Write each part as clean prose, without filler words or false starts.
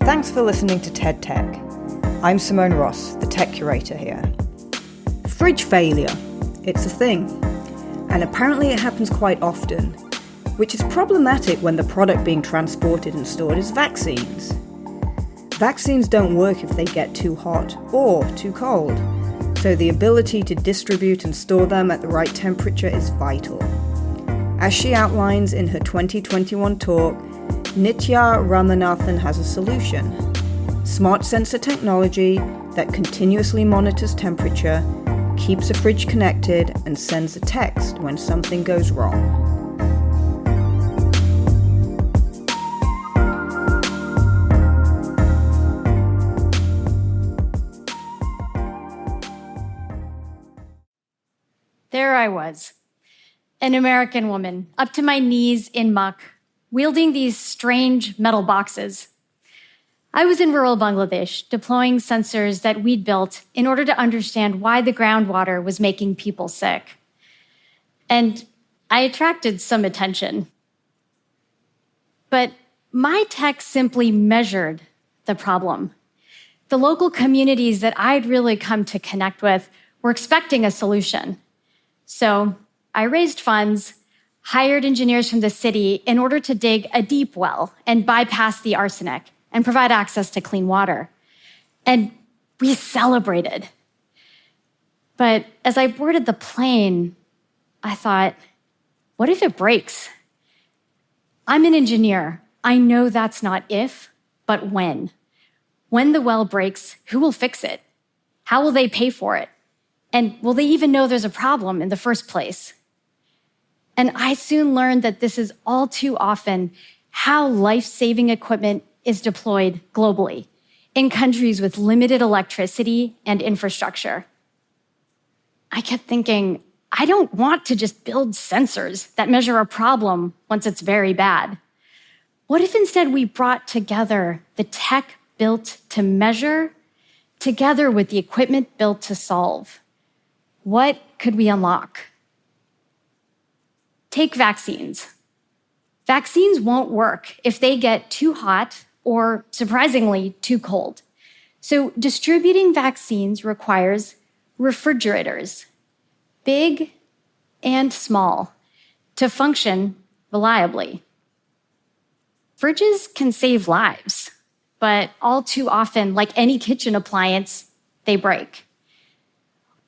Thanks for listening to TED Tech. I'm Simone Ross, the tech curator here. Fridge failure. It's a thing. And apparently it happens quite often, which is problematic when the product being transported and stored is vaccines. Vaccines don't work if they get too hot or too cold, so the ability to distribute and store them at the right temperature is vital. As she outlines in her 2021 talk, Nithya Ramanathan has a solution. Smart sensor technology that continuously monitors temperature, keeps a fridge connected, and sends a text when something goes wrong. There I was, an American woman, up to my knees in muck, wielding these strange metal boxes. I was in rural Bangladesh, deploying sensors that we'd built in order to understand why the groundwater was making people sick. And I attracted some attention. But my tech simply measured the problem. The local communities that I'd really come to connect with were expecting a solution. So I raised funds, hired engineers from the city in order to dig a deep well and bypass the arsenic and provide access to clean water. And we celebrated. But as I boarded the plane, I thought, what if it breaks? I'm an engineer. I know that's not if, but when. When the well breaks, who will fix it? How will they pay for it? And will they even know there's a problem in the first place? And I soon learned that this is all too often how life-saving equipment is deployed globally in countries with limited electricity and infrastructure. I kept thinking, I don't want to just build sensors that measure a problem once it's very bad. What if instead we brought together the tech built to measure together with the equipment built to solve? What could we unlock? Take vaccines. Vaccines won't work if they get too hot or, surprisingly, too cold. So distributing vaccines requires refrigerators, big and small, to function reliably. Fridges can save lives, but all too often, like any kitchen appliance, they break.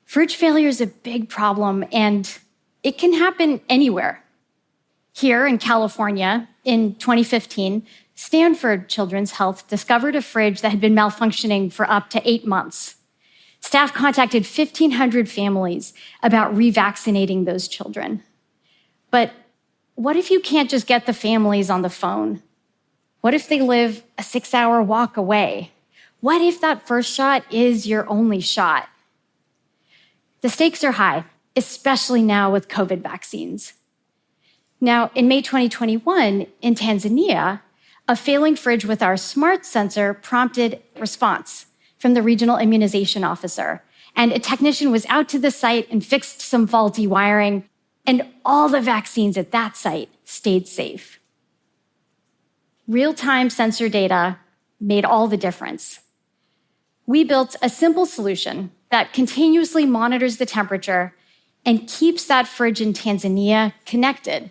Fridge failure is a big problem, and it can happen anywhere. Here in California, in 2015, Stanford Children's Health discovered a fridge that had been malfunctioning for up to 8 months. Staff contacted 1,500 families about revaccinating those children. But what if you can't just get the families on the phone? What if they live a 6-hour walk away? What if that first shot is your only shot? The stakes are high, especially now with COVID vaccines. Now, in May 2021, in Tanzania, a failing fridge with our smart sensor prompted response from the regional immunization officer. And a technician was out to the site and fixed some faulty wiring, and all the vaccines at that site stayed safe. Real-time sensor data made all the difference. We built a simple solution that continuously monitors the temperature and keeps that fridge in Tanzania connected.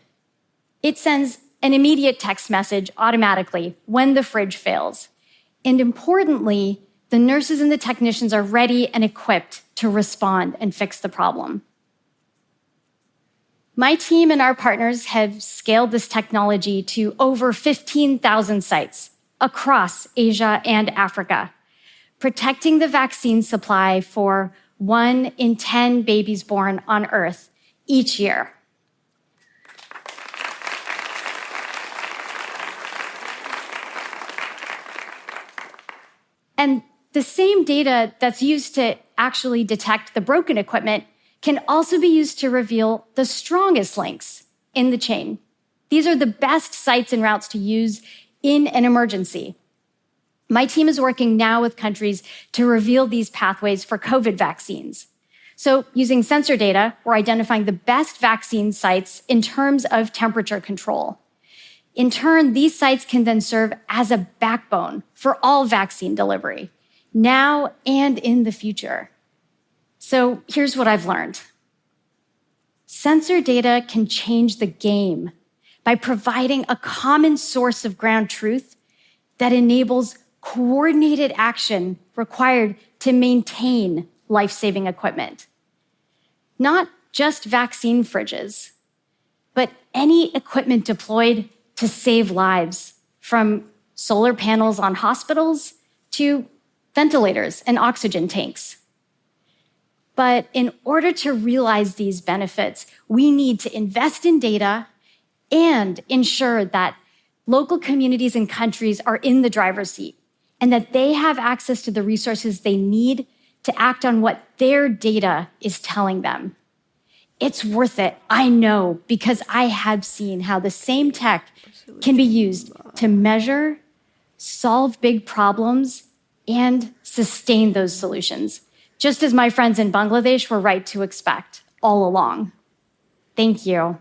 It sends an immediate text message automatically when the fridge fails. And importantly, the nurses and the technicians are ready and equipped to respond and fix the problem. My team and our partners have scaled this technology to over 15,000 sites across Asia and Africa, protecting the vaccine supply for 1 in 10 babies born on Earth each year. And the same data that's used to actually detect the broken equipment can also be used to reveal the strongest links in the chain. These are the best sites and routes to use in an emergency. My team is working now with countries to reveal these pathways for COVID vaccines. So using sensor data, we're identifying the best vaccine sites in terms of temperature control. In turn, these sites can then serve as a backbone for all vaccine delivery, now and in the future. So here's what I've learned. Sensor data can change the game by providing a common source of ground truth that enables coordinated action required to maintain life-saving equipment. Not just vaccine fridges, but any equipment deployed to save lives, from solar panels on hospitals to ventilators and oxygen tanks. But in order to realize these benefits, we need to invest in data and ensure that local communities and countries are in the driver's seat and that they have access to the resources they need to act on what their data is telling them. It's worth it, I know, because I have seen how the same tech can be used to measure, solve big problems, and sustain those solutions, just as my friends in Bangladesh were right to expect all along. Thank you.